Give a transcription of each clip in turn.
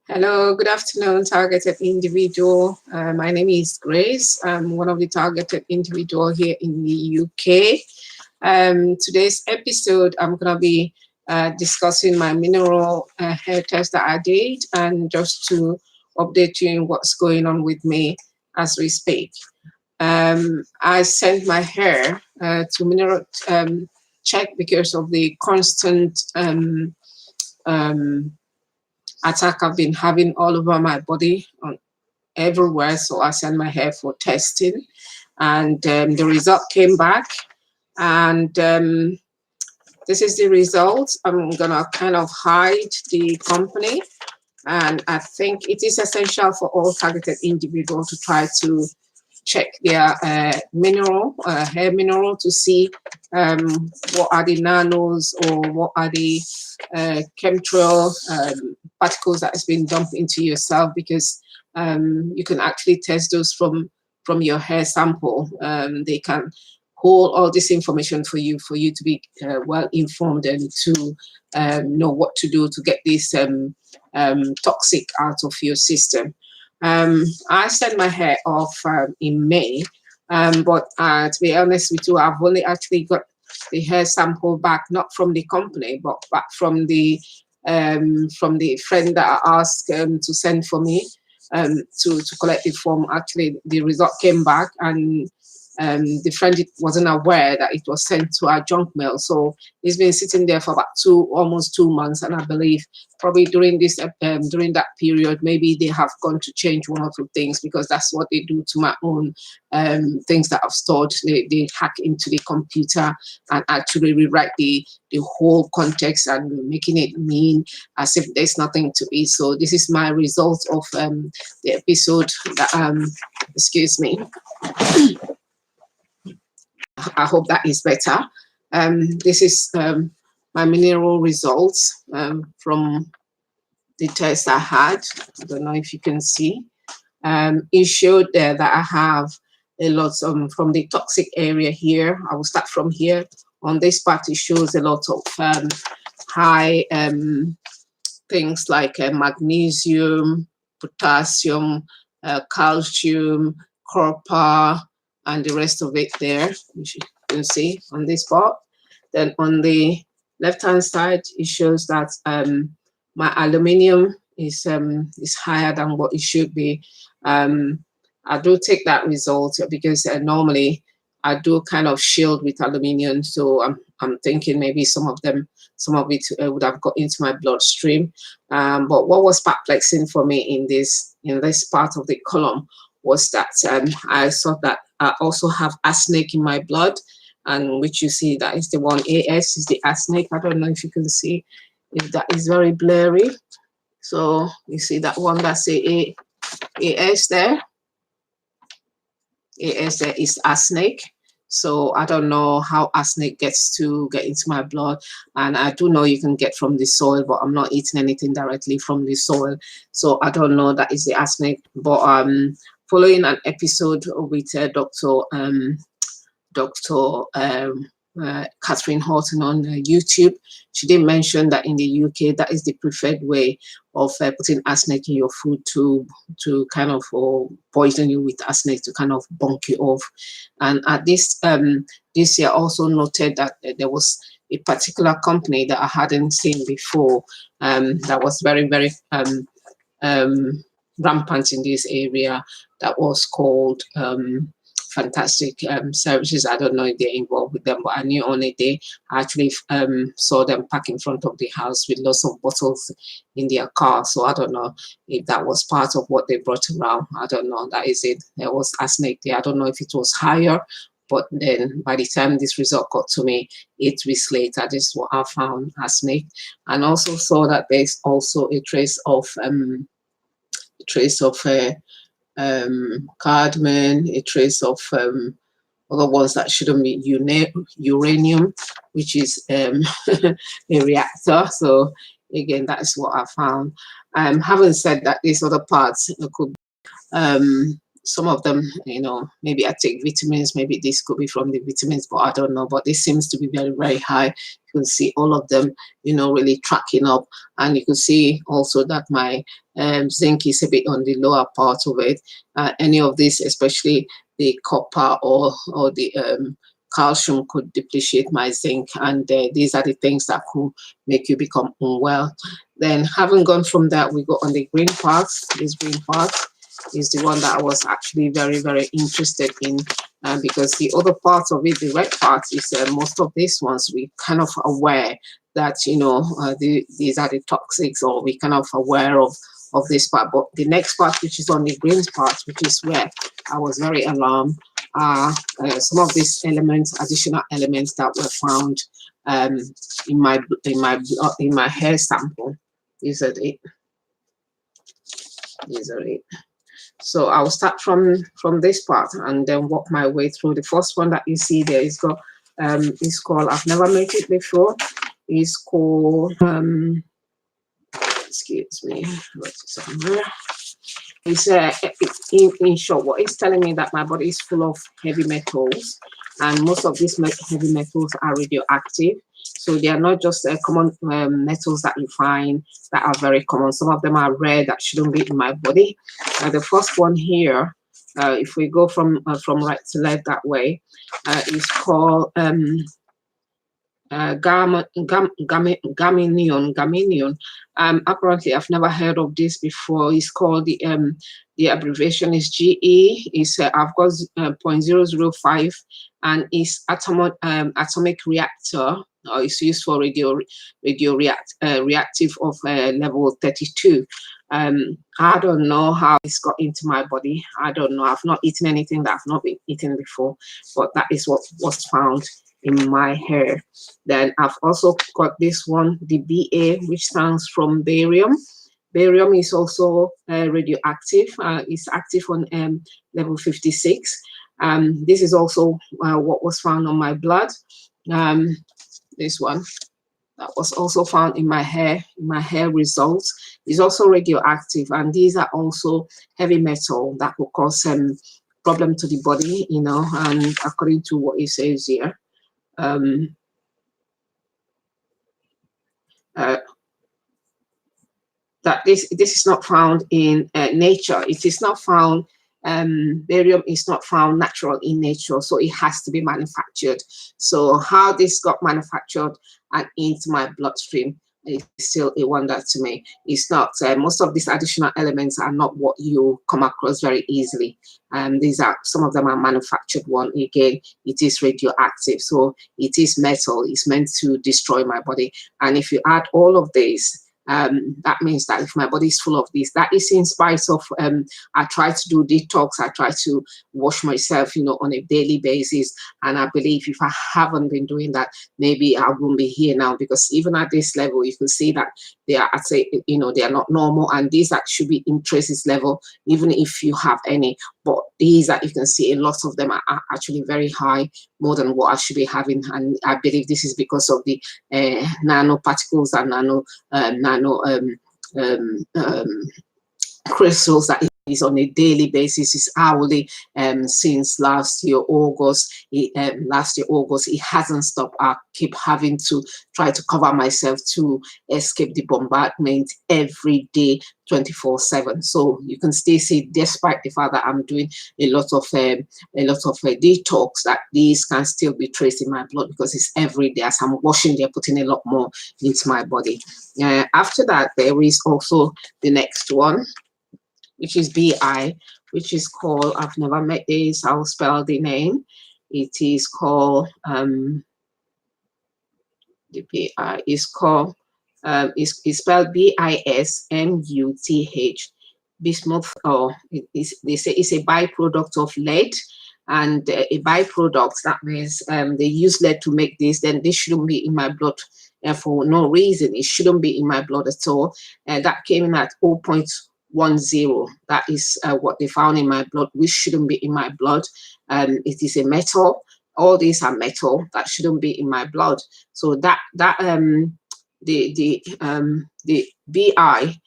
Hello, good afternoon, targeted individual. My name is Grace. I'm one of the targeted individual here in the UK. Today's episode, I'm going to be discussing my mineral hair test that I did, and just to update you on what's going on with me as we speak. I sent my hair to mineral check because of the constant attack I've been having all over my body, everywhere. So I sent my hair for testing, and the result came back, and this is the result. I'm gonna kind of hide the company, and I think it is essential for all targeted individuals to try to check their hair mineral, to see what are the nanos or what are the chemtrail particles that has been dumped into yourself, because you can actually test those from your hair sample. They can hold all this information for you to be well informed and to know what to do to get this toxic out of your system. I sent my hair off in May, but to be honest with you, I've only actually got the hair sample back, not from the company, but back from the friend that I asked to send for me to collect the form. Actually, the result came back, and the friend wasn't aware that it was sent to our junk mail. So it's been sitting there for about almost 2 months, and I believe probably during this during that period, maybe they have gone to change one or two things, because that's what they do to my own things that I've stored. They hack into the computer and actually rewrite the whole context and making it mean as if there's nothing to it. So this is my result of the episode that excuse me. I hope that is better. This is my mineral results from the test I had. I don't know if you can see. It showed there that I have a lot from the toxic area here. I will start from here. On this part, it shows a lot of high things like magnesium, potassium, calcium, copper, and the rest of it there, which you can see on this part. Then on the left-hand side, it shows that my aluminium is higher than what it should be. I do take that result because normally I do kind of shield with aluminium, so I'm thinking maybe some of it would have got into my bloodstream. But what was perplexing for me in this part of the column was that I saw that I also have arsenic in my blood, and which you see that is the one. AS is the arsenic. I don't know if you can see, if that is very blurry. So you see that one, that's the AS there. AS there is arsenic. So I don't know how arsenic get into my blood, and I do know you can get from the soil, but I'm not eating anything directly from the soil, so I don't know that is the arsenic. But following an episode with Dr. Catherine Horton on YouTube, she did mention that in the UK that is the preferred way of putting arsenic in your food to kind of poison you with arsenic to kind of bunk you off. And at this year also noted that there was a particular company that I hadn't seen before that was very, very rampant in this area, that was called Fantastic Services. I don't know if they're involved with them, but I knew on a day I actually saw them park in front of the house with lots of bottles in their car. So I don't know if that was part of what they brought around. I don't know. That is it. There was arsenic there. I don't know if it was higher, but then by the time this result got to me 8 weeks later, this is what I found, arsenic. And also saw that there's also a trace of cardamom, a trace of other ones that shouldn't be uranium, which is a reactor. So again, that is what I found. Having said that, these other parts could some of them, you know, maybe I take vitamins, maybe this could be from the vitamins, but I don't know. But this seems to be very, very high. You can see all of them, you know, really tracking up. And you can see also that my zinc is a bit on the lower part of it. Any of this, especially the copper or the calcium, could depreciate my zinc. And these are the things that could make you become unwell. Then having gone from that, we go on the green parts. This green part is the one that I was actually very, very interested in, because the other part of it, the red part, is most of these ones we kind of aware that, you know, these are the toxics, or we kind of aware of this part. But the next part, which is on the green part, which is where I was very alarmed, are some of these elements, additional elements that were found in my hair sample. These are it. These are it. So I'll start from this part and then walk my way through. The first one that you see there is called I've never made it before. It's called excuse me, somewhere. It's in short, what it's telling me that my body is full of heavy metals, and most of these heavy metals are radioactive. So they are not just common metals that you find that are very common. Some of them are rare that shouldn't be in my body. The first one here, if we go from right to left that way, is called gaminium. Apparently I've never heard of this before. It's called the abbreviation is GE. It's I've got 0.005, and it's atomic reactor. It's used for reactive of level 32. I don't know how it's got into my body. I don't know. I've not eaten anything that I've not been eaten before, but that is what was found in my hair. Then I've also got this one, the BA, which stands from barium. Barium is also radioactive. It's active on level 56. This is also what was found on my blood. This one that was also found in my hair results is also radioactive, and these are also heavy metal that will cause problem to the body, you know, and according to what it says here. That this is not found in nature. It is not found. Barium is not found natural in nature, so it has to be manufactured. So how this got manufactured and into my bloodstream is still a wonder to me. It's not. Most of these additional elements are not what you come across very easily. These are, some of them are manufactured one. Again, it is radioactive, so it is metal. It's meant to destroy my body. And if you add all of these, that means that if my body is full of this, that is in spite of I try to do detox, I try to wash myself, you know, on a daily basis. And I believe if I haven't been doing that, maybe I won't be here now, because even at this level, you can see that they are, I'd say, you know, they are not normal, and these that should be in traces level, even if you have any. But these that you can see, a lot of them are actually very high, more than what I should be having. And I believe this is because of the nanoparticles and nano crystals that is on a daily basis, is hourly. Since last year August, it hasn't stopped. I keep having to try to cover myself to escape the bombardment every day, 24/7. So you can still see, despite the fact that I'm doing a lot of detox, that these can still be traced in my blood, because it's every day. As I'm washing, they're putting a lot more into my body. After that, there is also the next one, which is BI, which is called, I've never met this, I'll spell the name. It is called, the BI is called, it's spelled BISMUTH, bismuth, or they say it's a byproduct of lead. And a byproduct, that means they use lead to make this, then this shouldn't be in my blood for no reason. It shouldn't be in my blood at all. That came in at 0.10. That is what they found in my blood, which shouldn't be in my blood. It is a metal. All these are metal that shouldn't be in my blood. So the BI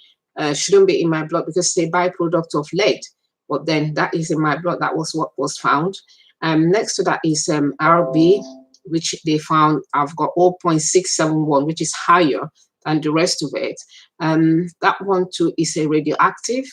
shouldn't be in my blood, because it's a byproduct of lead. but then that is in my blood. That was what was found. Next to that is RB, which they found I've got 0.671, which is higher than the rest of it. That one too is a radioactive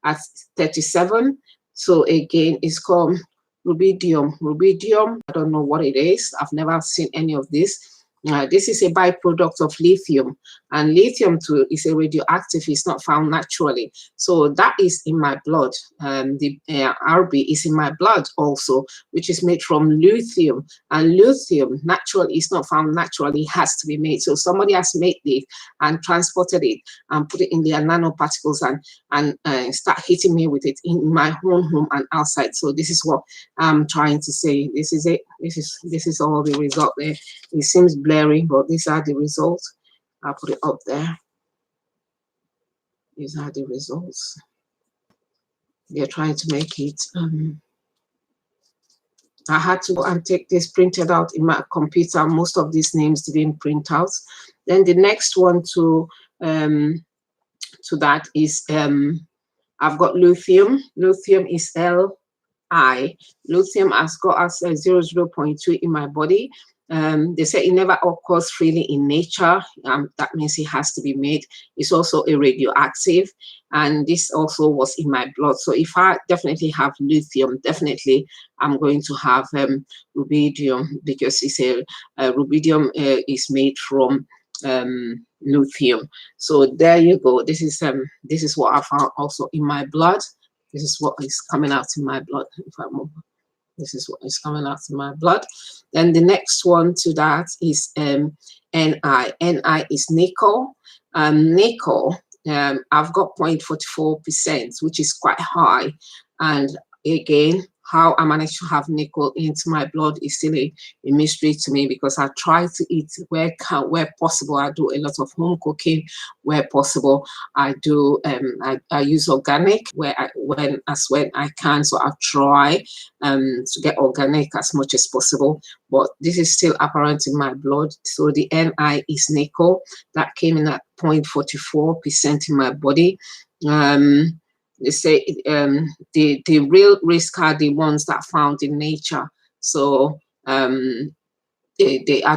at 37. So again, it's called rubidium. Rubidium, I don't know what it is. I've never seen any of this. This is a byproduct of lithium, and lithium too is a radioactive. It's not found naturally, so that is in my blood. The RB is in my blood also, which is made from lithium, and lithium naturally is not found naturally. It has to be made. So somebody has made it and transported it and put it in their nanoparticles and start hitting me with it in my own home and outside. So this is what I'm trying to say. This is it. This is all the result there. It seems blurry, but these are the results. I'll put it up there. These are the results. They're trying to make it. I had to go and take this printed out in my computer. Most of these names didn't print out. Then the next one to that is I've got lithium. Lithium is Li. Lithium has got us 0.2 in my body. They say it never occurs freely in nature. That means it has to be made. It's also a radioactive, and this also was in my blood. So if I definitely have lithium, definitely I'm going to have rubidium, because it's rubidium is made from lithium. So there you go. This is what I found also in my blood. This is what is coming out in my blood. If I move, this is what is coming out in my blood. Then the next one to that is Ni. Ni is nickel. Nickel, I've got 0.44%, which is quite high. And again, how I managed to have nickel into my blood is still a mystery to me, because I try to eat where possible. I do a lot of home cooking where possible. I do I use organic when I can. So I try to get organic as much as possible. But this is still apparent in my blood. So the Ni is nickel. That came in at 0.44% in my body. They say the real risk are the ones that are found in nature. So I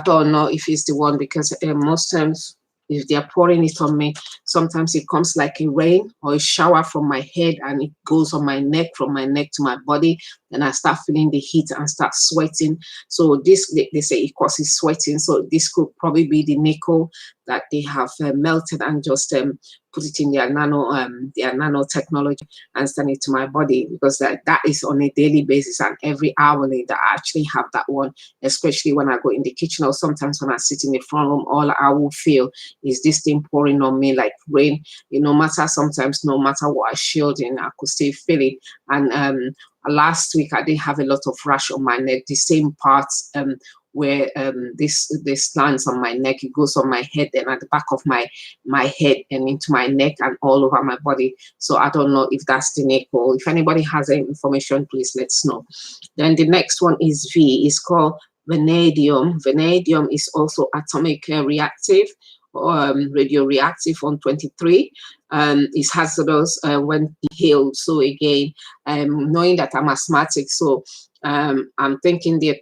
don't know if it's the one, because most times if they're pouring it on me, sometimes it comes like a rain or a shower from my head, and it goes on my neck, from my neck to my body, and I start feeling the heat and start sweating. So this, they say it causes sweating. So this could probably be the nickel that they have melted and just put it in their nanotechnology and send it to my body, because that is on a daily basis and every hourly that I actually have that one, especially when I go in the kitchen, or sometimes when I sit in the front room. All I will feel is this thing pouring on me like rain. No matter what I shield in, I could still feel it. And last week I did have a lot of rash on my neck, the same parts where this lands on my neck. It goes on my head and at the back of my head and into my neck and all over my body. So I don't know if that's the nickel. If anybody has any information, please let us know. Then the next one is V. It's called vanadium. Vanadium is also atomic reactive, radioreactive on 23. It's hazardous when inhaled. So again, knowing that I'm asthmatic, so I'm thinking they're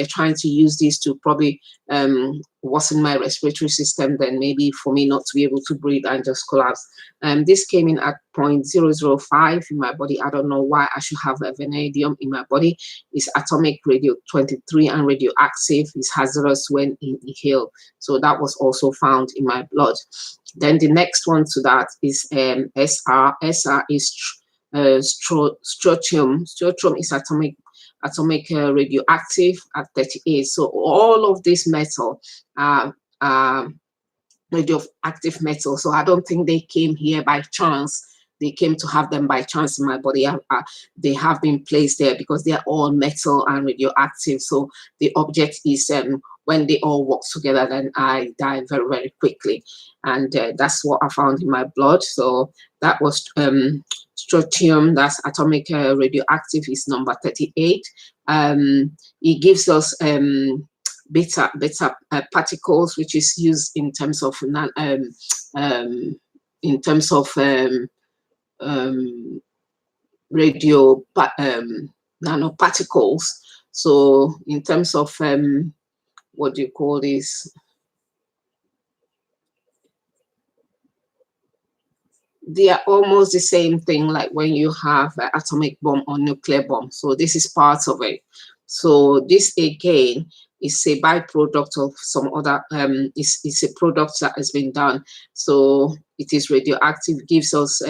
trying to use this to probably worsen my respiratory system, then maybe for me not to be able to breathe and just collapse. This came in at 0.005 in my body. I don't know why I should have a vanadium in my body. It's atomic radio 23 and radioactive. It's hazardous when inhaled. So that was also found in my blood. Then the next one to that is SR. SR is strontium. Strontium is atomic radioactive at 38. So all of this metal are radioactive metal. So I don't think they came here by chance. They came to have them by chance in my body. They have been placed there because they are all metal and radioactive. So the object is when they all work together, then I die very, very quickly. And that's what I found in my blood. So that was strontium. That's atomic radioactive, is number 38. It gives us beta particles, which is used in terms of radio nanoparticles. So in terms of what do you call this? They are almost the same thing like when you have an atomic bomb or nuclear bomb. So this is part of it. So this again is a byproduct of some other, it's a product that has been done. So it is radioactive, gives us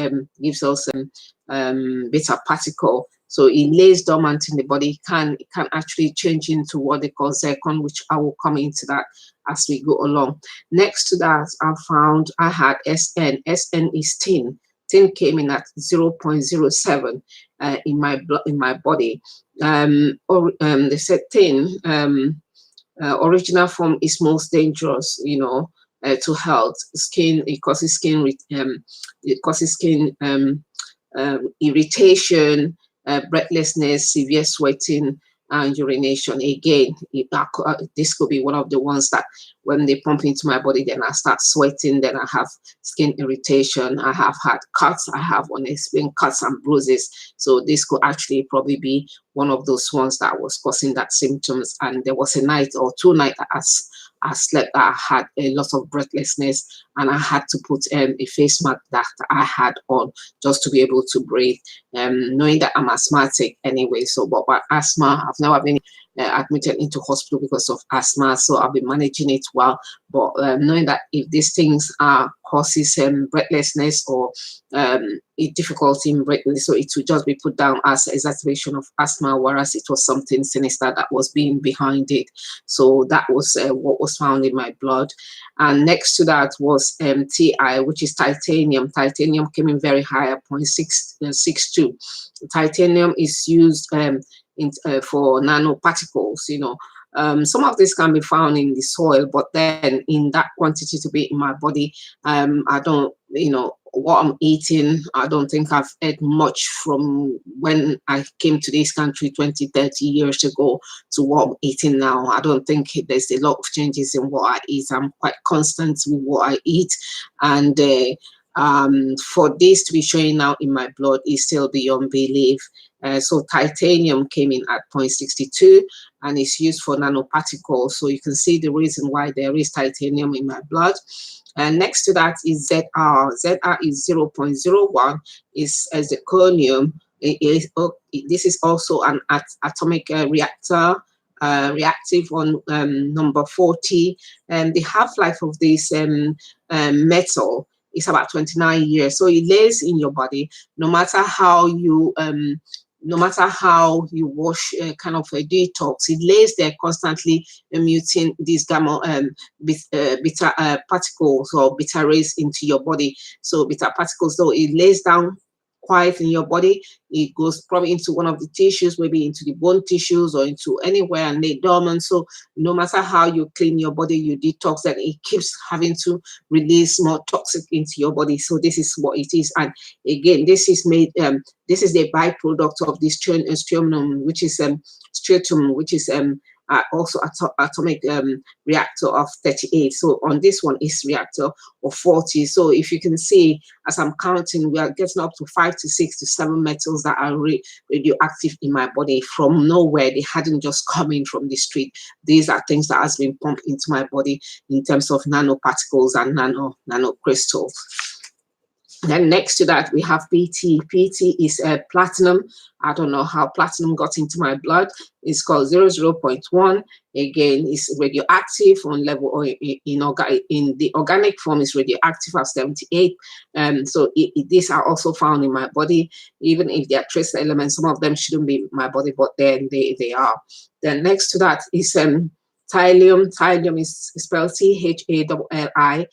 beta particle. So it lays dormant in the body. It can actually change into what they call zircon, which I will come into that as we go along. Next to that, I had SN. SN is tin. Tin came in at 0.07 in my body. They said tin, original form is most dangerous, to health. Skin, it causes skin irritation, breathlessness, severe sweating, and urination. Again, this could be one of the ones that when they pump into my body, then I start sweating, then I have skin irritation. I have had cuts. I have unexplained cuts and bruises. So this could actually probably be one of those ones that was causing that symptoms. And there was a night or 2 nights I slept, I had a lot of breathlessness, and I had to put a face mask that I had on just to be able to breathe, knowing that I'm asthmatic anyway. So, but asthma, I've never been admitted into hospital because of asthma, so I'll be managing it well. But knowing that if these things causes breathlessness or difficulty in breathing, so it would just be put down as exacerbation of asthma, whereas it was something sinister that was being behind it. So that was what was found in my blood. And next to that was Ti, which is titanium. Titanium came in very high at 0.662. Titanium is used for nanoparticles. Some of this can be found in the soil, but then in that quantity to be in my body, I don't, what I'm eating, I don't think I've ate much from when I came to this country 20, 30 years ago to what I'm eating now. I don't think there's a lot of changes in what I eat. I'm quite constant with what I eat. And for this to be showing now in my blood is still beyond belief. So titanium came in at 0.62 and is used for nanoparticles. So you can see the reason why there is titanium in my blood. And next to that is ZR. ZR is 0.01, is zirconium. This is also an atomic reactor, reactive on number 40. And the half-life of this metal is about 29 years. So it lays in your body, no matter how you wash, kind of a detox, it lays there constantly emitting these gamma beta particles or beta rays into your body. So beta particles, though it lays down quiet in your body, it goes probably into one of the tissues, maybe into the bone tissues or into anywhere and lay dormant. So no matter how you clean your body, you detox, that it keeps having to release more toxic into your body. So this is what it is. And again, this is made, this is the byproduct of this stratum, which is also atomic reactor of 38. So on this one is reactor of 40. So if you can see, as I'm counting, we are getting up to 5 to 6 to 7 metals that are radioactive in my body from nowhere. They hadn't just come in from the street. These are things that has been pumped into my body in terms of nanoparticles and nanocrystals. Then next to that, we have PT. PT is platinum. I don't know how platinum got into my blood. It's called 00.1. Again, it's radioactive on level, or in the organic form is radioactive at 78. So these are also found in my body, even if they are trace elements. Some of them shouldn't be in my body, but then they are. Then next to that is thallium. Thallium is spelled THALLI.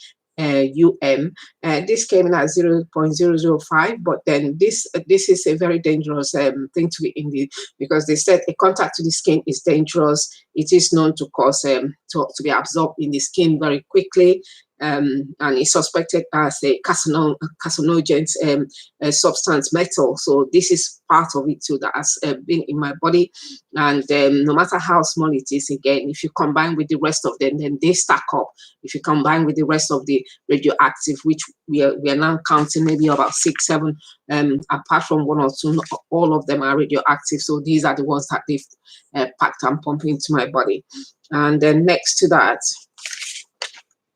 This came in at 0.005, but then this is a very dangerous thing to be in the, because they said a contact to the skin is dangerous. It is known to cause to be absorbed in the skin very quickly. and it's suspected as a carcinogen substance metal. So this is part of it too that has been in my body. And no matter how small it is, again, if you combine with the rest of them, then they stack up. If you combine with the rest of the radioactive, which we are now counting maybe about 6, 7, apart from 1 or 2, all of them are radioactive. So these are the ones that they've packed and pumped into my body. And then next to that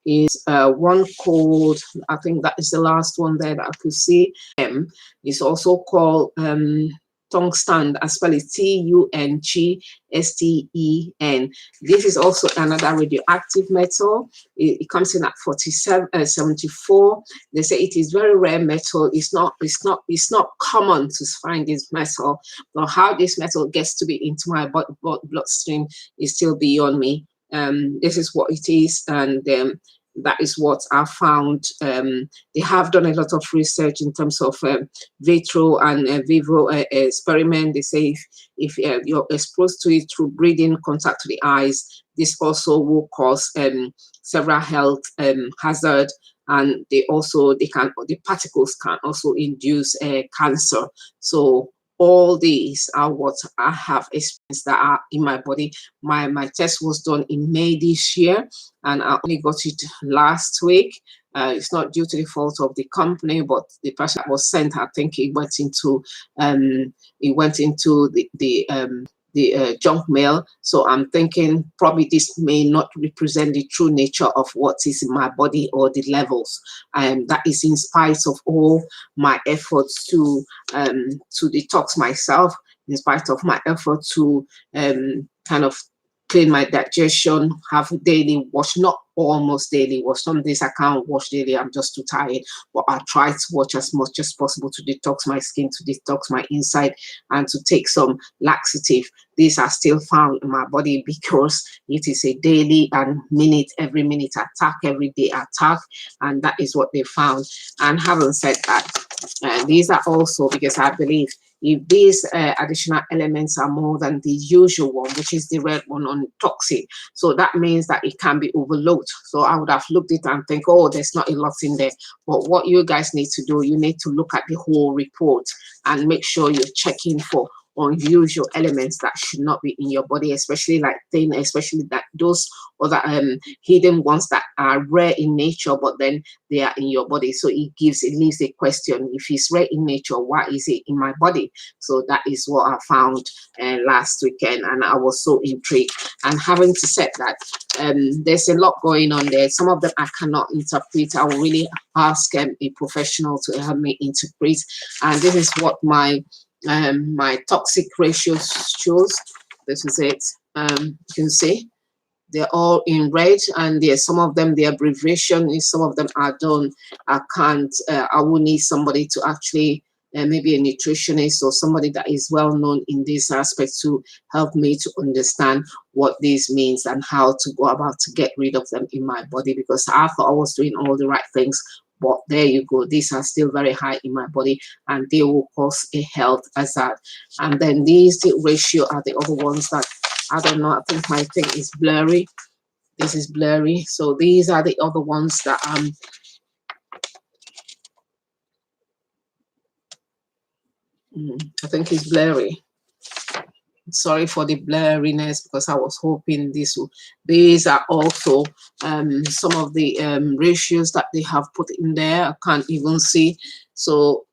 is one called, I think that is the last one there that I could see. It's also called tungsten. I spell it Tungsten. This is also another radioactive metal. It comes in at 74. They say it is very rare metal. It's not common to find this metal, but how this metal gets to be into my bloodstream is still beyond me. This is what it is, and that is what I found. They have done a lot of research in terms of vitro and vivo experiment. They say if you're exposed to it through breathing, contact to the eyes, this also will cause several health hazard, and the particles can also induce cancer. So all these are what I have experienced that are in my body. My test was done in May this year, and I only got it last week. It's not due to the fault of the company, but the person that was sent, I think it went into the junk mail. So I'm thinking probably this may not represent the true nature of what is in my body or the levels. That is in spite of all my efforts to detox myself, in spite of my effort to kind of clean my digestion, have daily wash, not almost daily wash. Some days I can't wash daily, I'm just too tired, but I try to watch as much as possible to detox my skin, to detox my inside, and to take some laxative. These are still found in my body because it is a daily and every minute attack, every day attack, and that is what they found. And having said that, these are also because I believe if these additional elements are more than the usual one, which is the red one on toxic, so that means that it can be overlooked. So I would have looked at it and think, oh, there's not a lot in there. But what you guys need to do, you need to look at the whole report and make sure you're checking for unusual elements that should not be in your body, especially that those other hidden ones that are rare in nature, but then they are in your body. So it leaves a question: if it's rare in nature, why is it in my body? So that is what I found last weekend, and I was so intrigued. And having to say that, there's a lot going on there. Some of them I cannot interpret. I will really ask a professional to help me interpret. And this is what my toxic ratio shows. This is it. You can see they're all in red, and there's some of them, the abbreviation is, some of them are done. I will need somebody to actually maybe a nutritionist or somebody that is well known in this aspect to help me to understand what this means and how to go about to get rid of them in my body, because I thought I was doing all the right things. But there you go, these are still very high in my body, and they will cause a health hazard. And then these ratio are the other ones that I don't know. I think my thing is blurry. This is blurry. So these are the other ones that I think is blurry. Sorry for the blurriness, because I was hoping these are also some of the ratios that they have put in there. I can't even see. So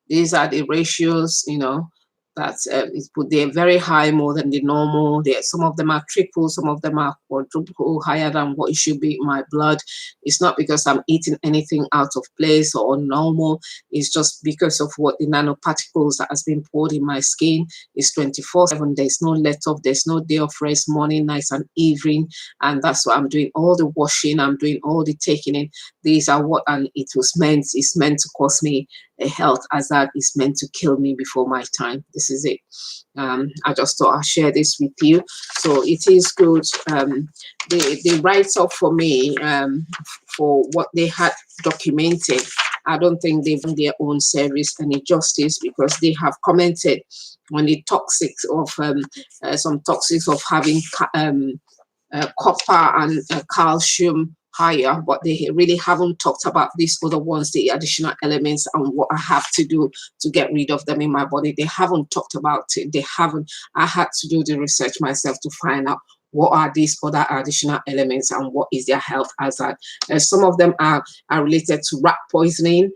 these are the ratios, that they're very high, more than the normal. Some of them are triple, some of them are quadruple higher than what it should be in my blood. It's not because I'm eating anything out of place or normal. It's just because of what the nanoparticles that has been poured in my skin is 24/7. There's no let off. There's no day of rest, morning, night, and evening. And that's why I'm doing all the washing. I'm doing all the taking in. These are what, and it's meant to cause me a health hazard, is meant to kill me before my time. This is it. I just thought I'd share this with you. So it is good. They write up for me for what they had documented. I don't think they've done their own service any justice, because they have commented on the toxics of some toxics of having copper and calcium higher, but they really haven't talked about these other ones, the additional elements, and what I have to do to get rid of them in my body. They haven't talked about it. They haven't. I had to do the research myself to find out what are these other additional elements and what is their health hazard. Some of them are related to rat poisoning.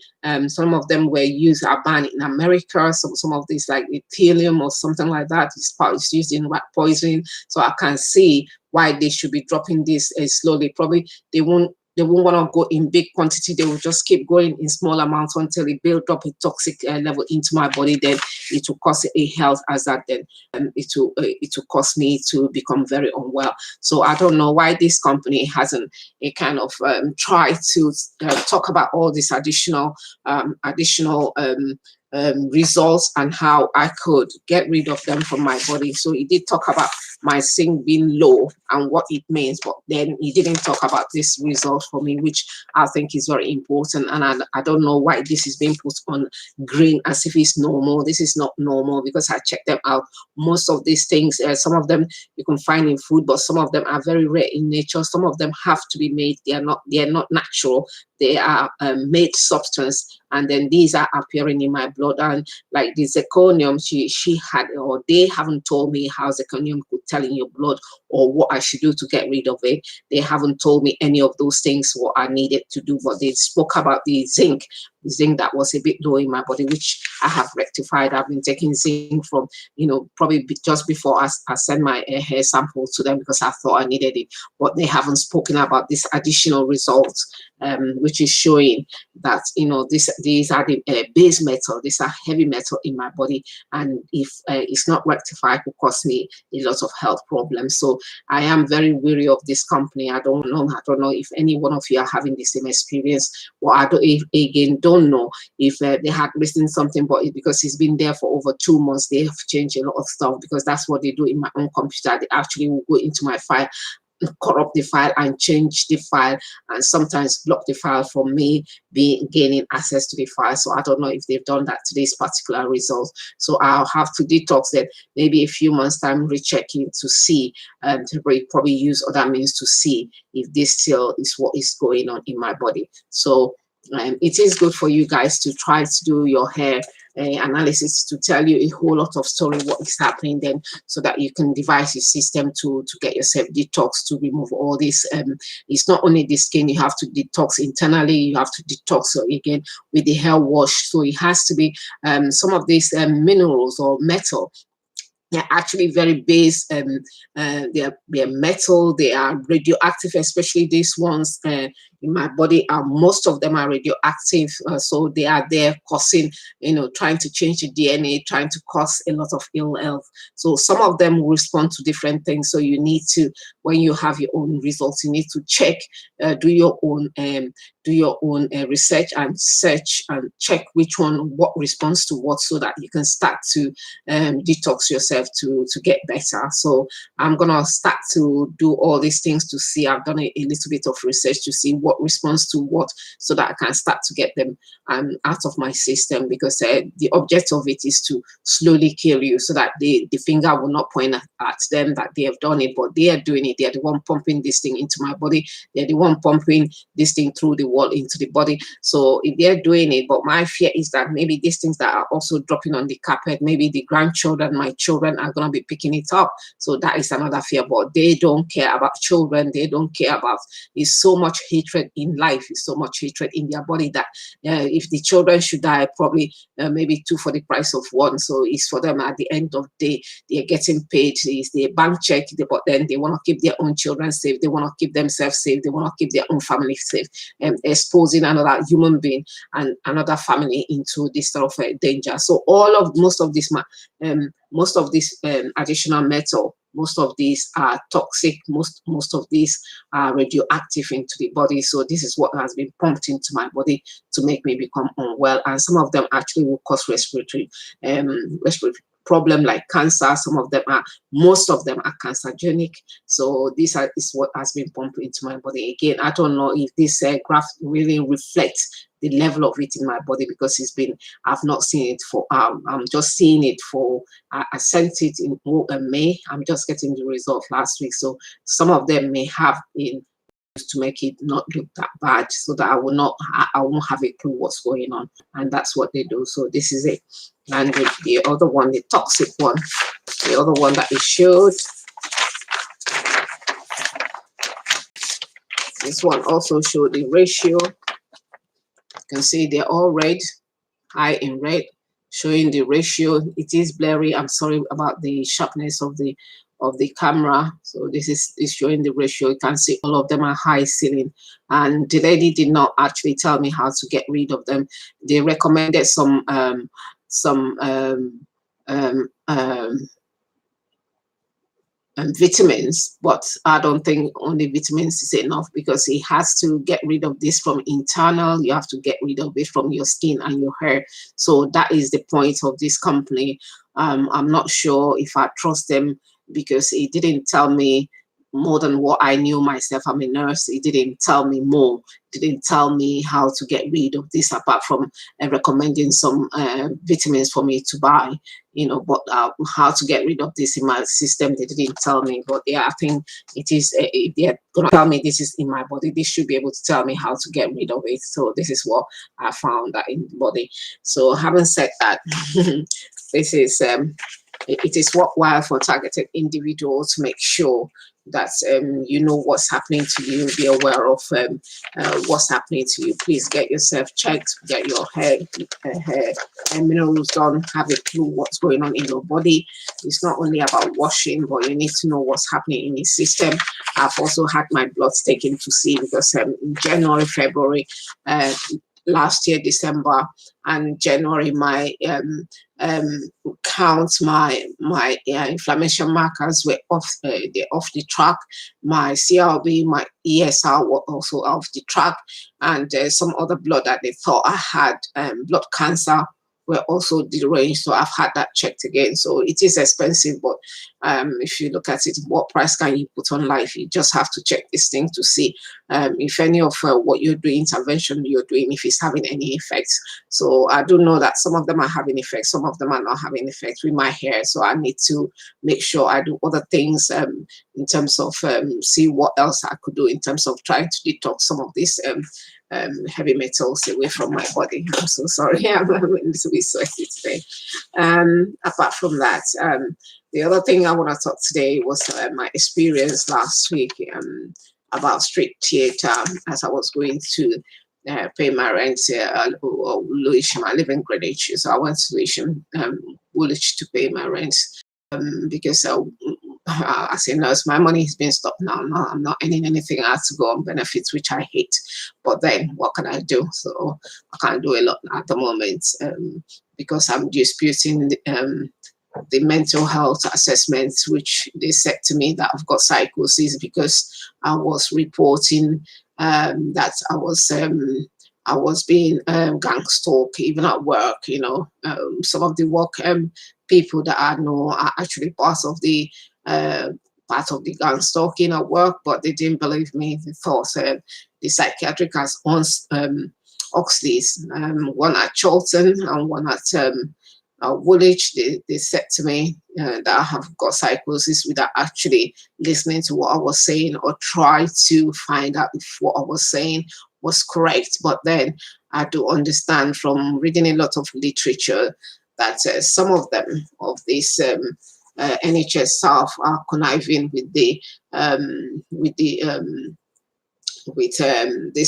Some of them were used, are banned in America. Some of these, like ethylene or something like that, is used in rat poisoning. So I can see why they should be dropping this slowly. Probably they won't want to go in big quantity. They will just keep going in small amounts until it build up a toxic level into my body. Then it will cause a health hazard. Then it will cause me to become very unwell. So I don't know why this company hasn't a kind of tried to talk about all these additional results and how I could get rid of them from my body. So he did talk about my zinc being low and what it means, but then he didn't talk about this result for me, which I think is very important. And I don't know why this is being put on green as if it's normal. This is not normal, because I checked them out. Most of these things, some of them you can find in food, but some of them are very rare in nature. Some of them have to be made. They are not natural. They are made substance, and then these are appearing in my blood. And like the zirconium, she had, or they haven't told me how zirconium could tell in your blood or what I should do to get rid of it. They haven't told me any of those things what I needed to do, but they spoke about the zinc that was a bit low in my body, which I have rectified. I've been taking zinc from, probably just before I send my hair sample to them, because I thought I needed it, but they haven't spoken about this additional results, which is showing that, these are the base metal, these are heavy metal in my body, and if it's not rectified, it will cause me a lot of health problems. So I am very weary of this company. I don't know if any one of you are having the same experience, or I don't know if they had written something, but because it's been there for over 2 months, they have changed a lot of stuff, because that's what they do in my own computer. They actually will go into my file, corrupt the file and change the file, and sometimes block the file from me gaining access to the file. So I don't know if they've done that to this particular result. So I'll have to detox it, maybe a few months time, rechecking to see, to probably use other means to see if this still is what is going on in my body. So it is good for you guys to try to do your hair analysis, to tell you a whole lot of story what is happening then, so that you can devise a system to get yourself detox, to remove all this. It's not only the skin, you have to detox internally, you have to detox again with the hair wash. So it has to be some of these minerals or metal. They're actually very base. They're metal. They are radioactive, especially these ones in my body. Most of them are radioactive, so they are there causing, trying to change the DNA, trying to cause a lot of ill health. So some of them will respond to different things. So you need to, when you have your own results, you need to check, do your own research and search and check which one, what responds to what, so that you can start to detox yourself to get better. So I'm gonna start to do all these things to see. I've done a little bit of research to see what responds to what, so that I can start to get them out of my system, because the object of it is to slowly kill you, so that the finger will not point at them that they have done it, but they are doing it. They are the one pumping this thing into my body. They're the one pumping this thing through the wall into the body. So if they're doing it, but my fear is that maybe these things that are also dropping on the carpet, maybe the grandchildren, my children, are going to be picking it up. So that is another fear. But they don't care about children. They don't care about, there's so much hatred in life, there's so much hatred in their body, that if the children should die, probably maybe 2 for the price of 1. So it's for them, at the end of the day, they're getting paid. It's their bank check, but then they want to keep their own children safe. They want to keep themselves safe. They want to keep their own family safe, exposing another human being and another family into this sort of danger. So most of this additional metal, most of these are toxic, most of these are radioactive into the body. So this is what has been pumped into my body to make me become unwell, and some of them actually will cause respiratory problem like cancer. Most of them are cancerogenic. So this is what has been pumped into my body. Again, I don't know if this graph really reflects the level of it in my body, because I've not seen it for, I'm just seeing it for, I sent it in May. I'm just getting the result last week. So some of them may have been to make it not look that bad, so that I won't have a clue what's going on. And that's what they do. So this is it. And the other one, the toxic one, the other one that it showed, this one also showed the ratio. You can see they're all red, high in red, showing the ratio. It is blurry. I'm sorry about the sharpness of the camera. So this is showing the ratio. You can see all of them are high ceiling, and the lady did not actually tell me how to get rid of them. They recommended some vitamins, but I don't think only vitamins is enough, because it has to get rid of this from internal. You have to get rid of it from your skin and your hair. So that is the point of this company. I'm not sure if I trust them, because it didn't tell me more than what I knew myself. I'm a nurse. It didn't tell me more. It didn't tell me how to get rid of this, apart from recommending some vitamins for me to buy, you know. But how to get rid of this in my system, they didn't tell me. But yeah, I think it is, if they're gonna tell me this is in my body, they should be able to tell me how to get rid of it. So this is what I found, that in the body. So having said that, this is it is worthwhile for targeted individuals to make sure that you know what's happening to you, be aware of what's happening to you. Please get yourself checked, get your hair and minerals done, have a clue what's going on in your body. It's not only about washing, but you need to know what's happening in your system. I've also had my bloods taken to see, because in January, February, last year, December and January, my counts, my inflammation markers were off the track. My CRB, my ESR were also off the track, and some other blood that they thought I had, blood cancer, were also deranged. So I've had that checked again. So it is expensive, but if you look at it, what price can you put on life? You just have to check this thing to see if any of what you're doing, intervention you're doing, if it's having any effects. So I do know that some of them are having effects, some of them are not having effects with my hair. So I need to make sure I do other things in terms of see what else I could do in terms of trying to detox some of these heavy metals away from my body. I'm so sorry, I'm a little bit sweaty today. Apart from that, the other thing I want to talk today was my experience last week about street theater, as I was going to pay my rent Lewisham. I live in Greenwich, so I went to Lewisham, Woolwich, to pay my rent because as a nurse, my money has been stopped now. No, I'm not earning anything. I have to go on benefits, which I hate. But then what can I do? So I can't do a lot at the moment because I'm disputing the mental health assessments, which they said to me that I've got psychosis because I was reporting that I was being gang stalked even at work. You know, some of the work people that I know are actually part of the gang stalking at work, but they didn't believe me. They thought the psychiatric has Oxley's, one at Charlton and one at Woolwich. They said to me that I have got psychosis without actually listening to what I was saying or try to find out if what I was saying was correct. But then I do understand from reading a lot of literature that some of them, of these NHS staff, are conniving with these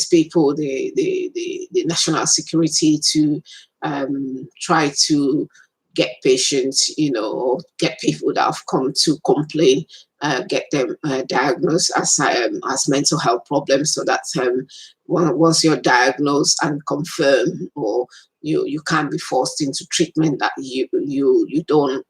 people, the national security, to try to get patients, you know, get people that have come to complain, get them diagnosed as mental health problems, so that once you're diagnosed and confirmed, or you can't be forced into treatment that you don't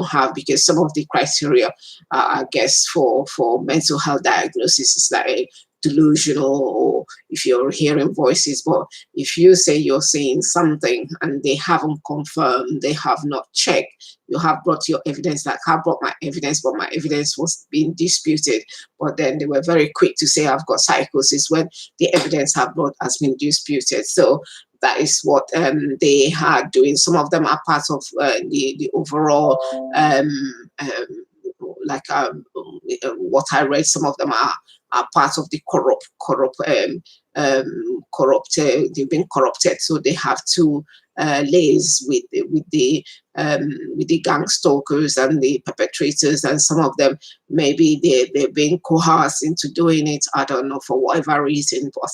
have, because some of the criteria, I guess, for mental health diagnosis is like delusional, or if you're hearing voices. But if you say you're saying something and they haven't confirmed, they have not checked, you have brought your evidence, like I brought my evidence, but my evidence was being disputed. But then they were very quick to say I've got psychosis when the evidence I've brought has been disputed. So that is what they are doing. Some of them are part of the overall what I read, some of them are part of the they've been corrupted, so they have to liaise with the gang stalkers and the perpetrators, and some of them maybe they're being coerced into doing it. I don't know, for whatever reason, but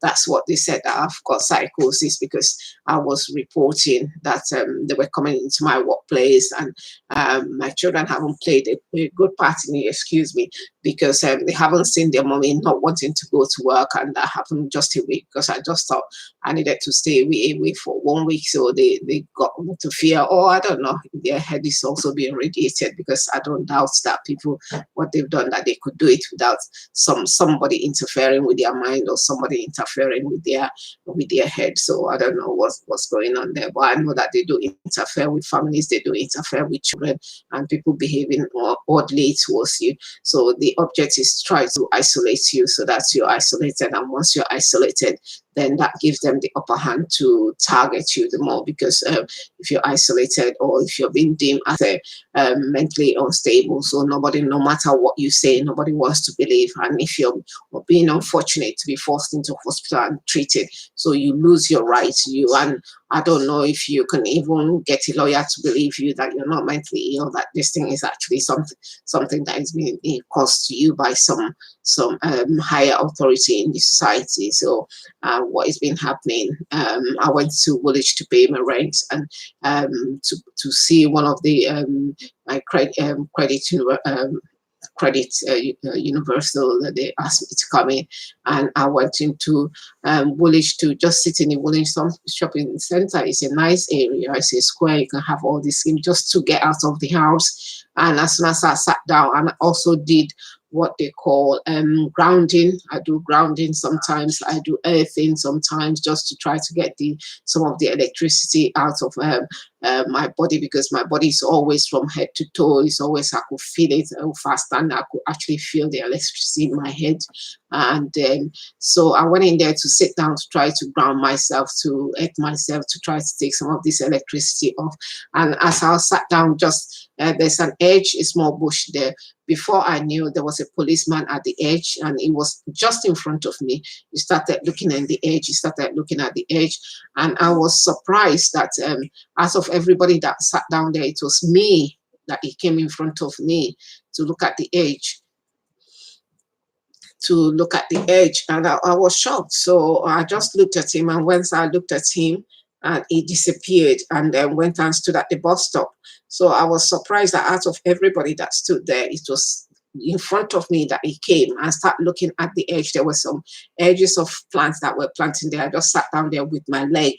that's what they said, that I've got psychosis, because I was reporting that they were coming into my workplace, and my children haven't played a good part in it, excuse me, because they haven't seen their mommy not wanting to go to work, and that happened just a week, because I just thought I needed to stay away for 1 week, so they got to fear, or I don't know, their head is also being radiated, because I don't doubt that people, what they've done, that they could do it without somebody interfering with their mind, or somebody interfering with their head. So I don't know what's going on there, but I know that they do interfere with families, they do interfere with children, and people behaving oddly towards you. So the object is to try to isolate you, so that you're isolated, and once you're isolated, then that gives them the upper hand to target you the more, because if you're isolated, or if you're being deemed as mentally unstable, so nobody, no matter what you say, nobody wants to believe. And if you're being unfortunate to be forced into hospital and treated, so you lose your rights. And I don't know if you can even get a lawyer to believe you that you're not mentally ill, that this thing is actually something that is being caused to you by some higher authority in the society. So what has been happening, I went to Woolwich to pay my rent, and to see one of the my credit universal, that they asked me to come in, and I went into Woolwich to just sit in the Woolwich shopping center. It's a nice area, it's a square, you can have all this scheme just to get out of the house. And as soon as I sat down, and I also did what they call grounding. I do grounding sometimes, I do earthing sometimes, just to try to get some of the electricity out of my body, because my body is always from head to toe. It's always, I could feel it fast, and I could actually feel the electricity in my head. And so I went in there to sit down to try to ground myself, to earth myself, to try to take some of this electricity off. And as I sat down, just there's an edge, a small bush there. Before I knew, there was a policeman at the edge, and he was just in front of me. He started looking at the edge. He started looking at the edge, and I was surprised that out of everybody that sat down there, it was me that he came in front of me to look at the edge. And I was shocked. So I just looked at him, and once I looked at him, and he disappeared, and then went and stood at the bus stop. So I was surprised that out of everybody that stood there, it was in front of me that he came and started looking at the edge. There were some edges of plants that were planted there. I just sat down there with my leg,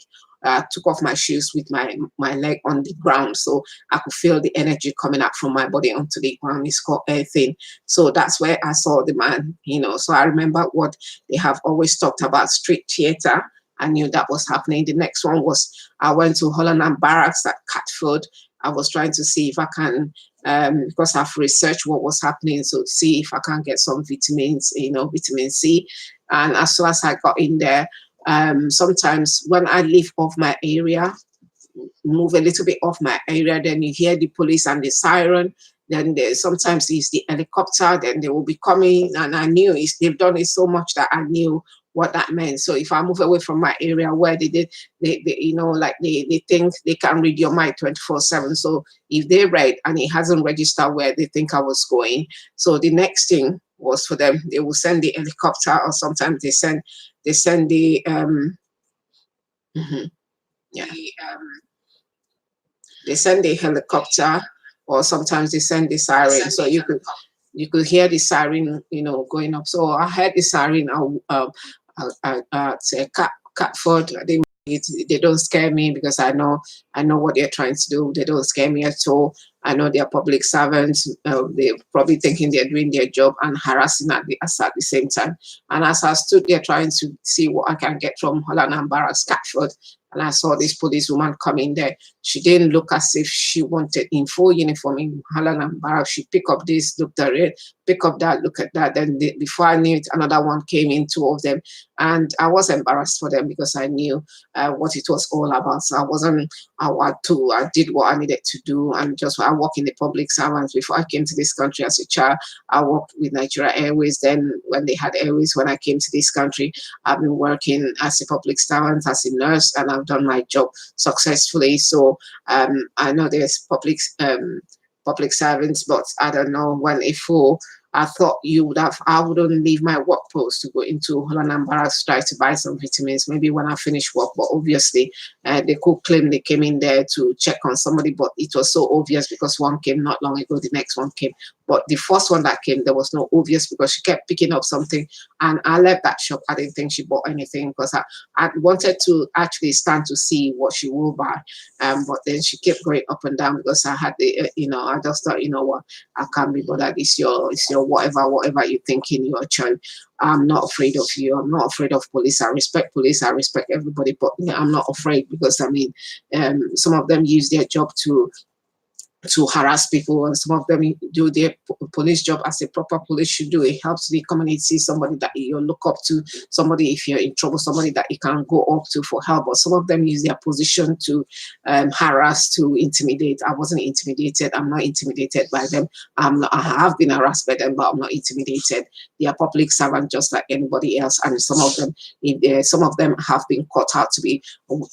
took off my shoes with my leg on the ground, so I could feel the energy coming up from my body onto the ground. It's called earthing. So that's where I saw the man, So I remember what they have always talked about, street theater. I knew that was happening. The next one was, I went to Holland and Barracks at Catford. I was trying to see if I can, because I've researched what was happening, so see if I can get some vitamins, vitamin C. And as soon as I got in there, sometimes when I leave off my area, move a little bit off my area, then you hear the police and the siren. Then sometimes it's the helicopter, then they will be coming, and I knew they've done it so much that I knew what that meant. So if I move away from my area where they think they can read your mind 24/7. So if they read and it hasn't registered where they think I was going, so the next thing was for them, they will send the helicopter, or sometimes they send the they send the helicopter, or sometimes they send the siren. So you could hear the siren, going up. So I heard the siren at Catford. They don't scare me, because I know what they're trying to do. They don't scare me at all. I know they're public servants. They're probably thinking they're doing their job and harassing at the same time. And as I stood there trying to see what I can get from Holland and Barracks, Catford, and I saw this policewoman coming there. She didn't look as if she wanted in full uniform in Holland and Barracks. She pick up this, looked at it, pick up that, look at that. Then before I knew it, another one came in, two of them. And I was embarrassed for them because I knew what it was all about. So I wasn't, I did what I needed to do. And just, I work in the public servants. Before I came to this country as a child, I worked with Nigeria Airways. Then when they had airways, when I came to this country, I've been working as a public servant, as a nurse, and I've done my job successfully. So I know there's public servants, but I don't know, when a fool, I thought I wouldn't leave my work post to go into Anambra to try to buy some vitamins, maybe when I finish work. But obviously, they could claim they came in there to check on somebody, but it was so obvious because one came not long ago, the next one came. But the first one that came, there was no obvious because she kept picking up something. And I left that shop. I didn't think she bought anything because I wanted to actually stand to see what she will buy. But then she kept going up and down because I had I just thought, you know what, I can't be bothered. It's your whatever you're thinking, your child. I'm not afraid of you. I'm not afraid of police. I respect police. I respect everybody, but I'm not afraid because some of them use their job to harass people, and some of them do their police job as a proper police should do. It helps the community, somebody that you look up to, somebody if you're in trouble, somebody that you can go up to for help. But some of them use their position to harass, to intimidate. I wasn't intimidated. I'm not intimidated by them. I have been harassed by them, but I'm not intimidated. They are public servants just like anybody else, and some of them have been caught out to be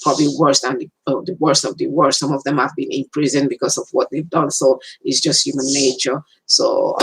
probably worse than the worst of the worst. Some of them have been in prison because of what they've done. So it's just human nature. So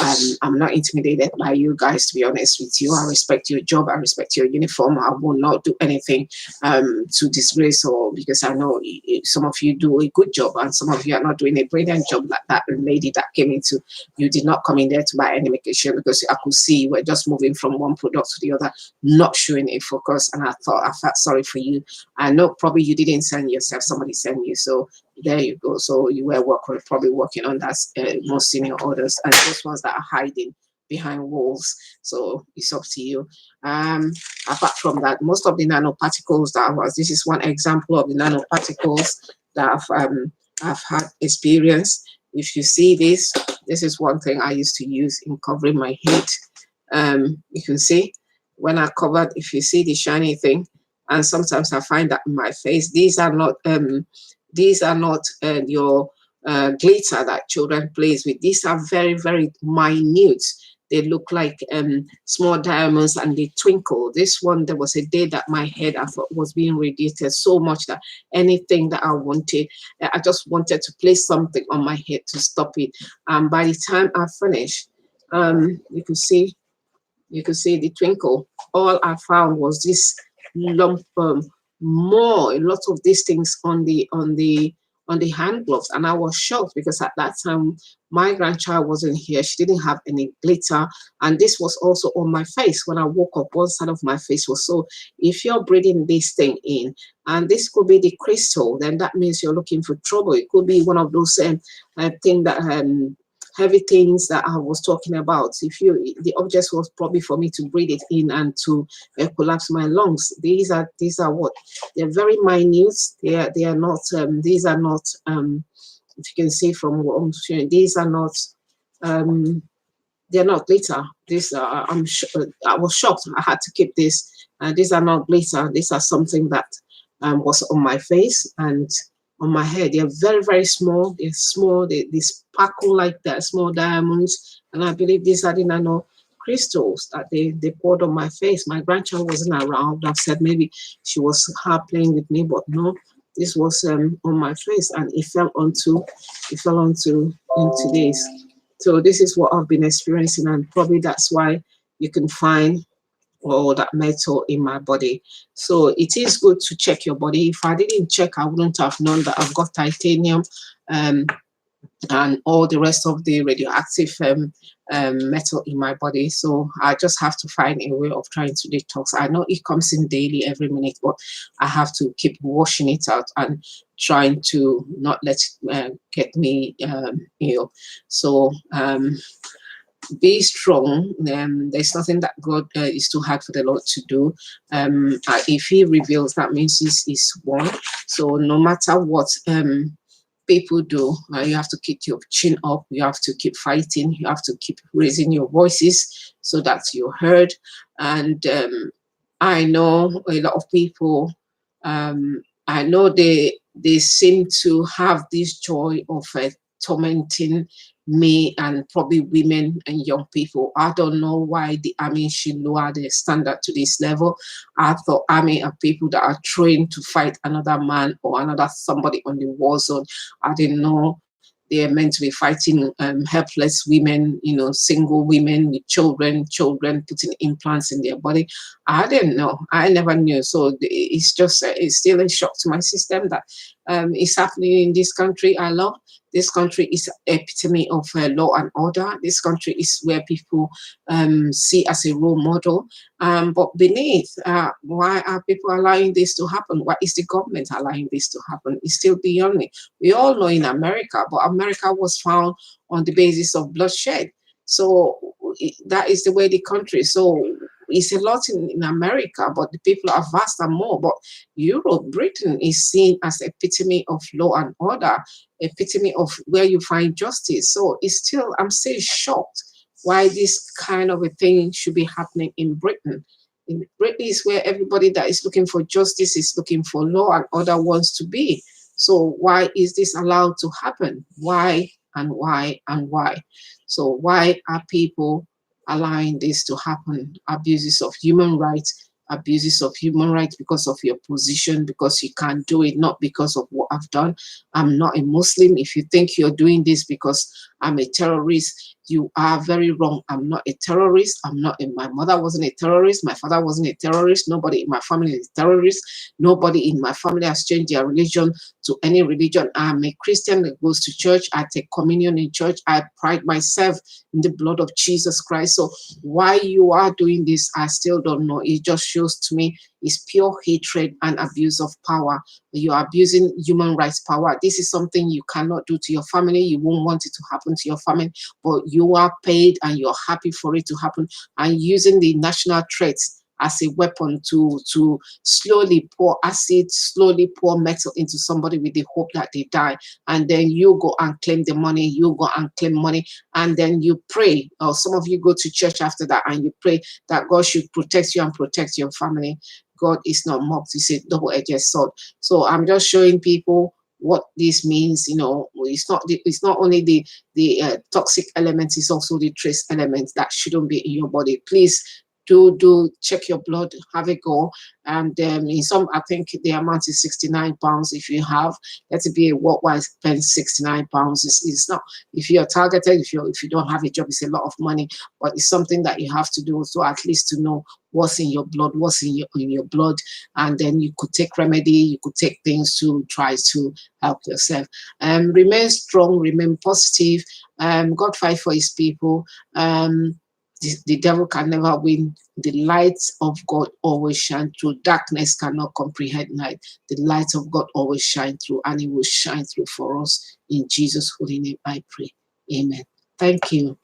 I'm not intimidated by you guys, to be honest with you. I respect your job. I respect your uniform. I will not do anything to disgrace, or because I know some of you do a good job and some of you are not doing a brilliant job. Like that lady that came into, you did not come in there to buy any medication because I could see you were just moving from one product to the other, not showing a focus. And I felt sorry for you. I know probably you didn't send yourself, somebody sent you. So there you go. So you were probably working on that more senior orders, and those ones that are hiding behind walls. So it's up to you. Apart from that, most of the nanoparticles this is one example of the nanoparticles that I've had experience. If you see this is one thing I used to use in covering my head. You can see when I covered, if you see the shiny thing, and sometimes I find that in my face, these are not your glitter that children plays with. These are very, very minute. They look like small diamonds and they twinkle. This one, there was a day that my head, I thought, was being radiated so much that anything that I wanted, I just wanted to place something on my head to stop it. And by the time I finished, you could see the twinkle. All I found was this lump, a lot of these things on the hand gloves, and I was shocked because at that time my grandchild wasn't here. She didn't have any glitter, and this was also on my face. When I woke up, one side of my face was so. If you're breathing this thing in, and this could be the crystal, then that means you're looking for trouble. It could be one of those things that heavy things that I was talking about. The object was probably for me to breathe it in and to collapse my lungs. These are what? They're very minute. They are not. These are not. If you can see from what I'm showing, these are not. They're not glitter. I was shocked. I had to keep this. These are not glitter. These are something that was on my face and on my head. They're very, very small. They're small. They sparkle like that, small diamonds. And I believe these are the nano crystals that they poured on my face. My grandchild wasn't around. I've said maybe she was playing with me, but no, this was on my face, and it fell onto this. So this is what I've been experiencing, and probably that's why you can find all that metal in my body. So it is good to check your body. If I didn't check, I wouldn't have known that I've got titanium and all the rest of the radioactive metal in my body. So I just have to find a way of trying to detox. I know it comes in daily, every minute, but I have to keep washing it out and trying to not let it get me ill. So be strong. There's nothing that God is too hard for the Lord to do. If He reveals, that means He's one. So no matter what people do, you have to keep your chin up. You have to keep fighting. You have to keep raising your voices so that you're heard. And I know a lot of people. I know they seem to have this joy of tormenting me and probably women and young people. I don't know why the army should lower their standard to this level. I thought army are people that are trained to fight another man or another somebody on the war zone. I didn't know they're meant to be fighting helpless women, single women with children putting implants in their body. I didn't know. I never knew. So it's just, it's still a shock to my system that it's happening in this country I love. This country is epitome of law and order. This country is where people see as a role model. But beneath, why are people allowing this to happen? Why is the government allowing this to happen? It's still beyond me. We all know in America, but America was found on the basis of bloodshed. So that is the way the country. So it's a lot in America, but the people are vast and more. But Europe, Britain is seen as epitome of law and order, epitome of where you find justice. So it's still, I'm still shocked why this kind of a thing should be happening in Britain. In Britain is where everybody that is looking for justice is looking for law and order wants to be. So why is this allowed to happen? Why and why and why? So why are people allowing this to happen? Abuses of human rights because of your position, because you can't do it, not because of what I've done. I'm not a Muslim. If you think you're doing this because I'm a terrorist, you are very wrong. I'm not a terrorist. My mother wasn't a terrorist. My father wasn't a terrorist. Nobody in my family is a terrorist. Nobody in my family has changed their religion to any religion. I'm a Christian that goes to church. I take communion in church. I pride myself in the blood of Jesus Christ. So why you are doing this, I still don't know. It just shows to me is pure hatred and abuse of power. You are abusing human rights power. This is something you cannot do to your family. You won't want it to happen to your family, but you are paid and you're happy for it to happen, and using the national threats as a weapon to slowly pour acid, slowly pour metal into somebody with the hope that they die. And then you go and claim the money, and then you pray, or some of you go to church after that and you pray that God should protect you and protect your family. God is not mocked. It's a double-edged sword. So I'm just showing people what this means. It's not only the toxic elements, it's also the trace elements that shouldn't be in your body. Please do check your blood, have a go. And in some, I think the amount is £69. If you have, let it be a worldwide spend £69. It's not, if you're targeted, if you don't have a job, it's a lot of money, but it's something that you have to do, so at least to know what's in your blood, and then you could take remedy, you could take things to try to help yourself. Remain strong, remain positive. God fight for his people. The devil can never win. The light of God always shine through. Darkness cannot comprehend light. The light of God always shine through, and it will shine through for us. In Jesus' holy name I pray. Amen. Thank you.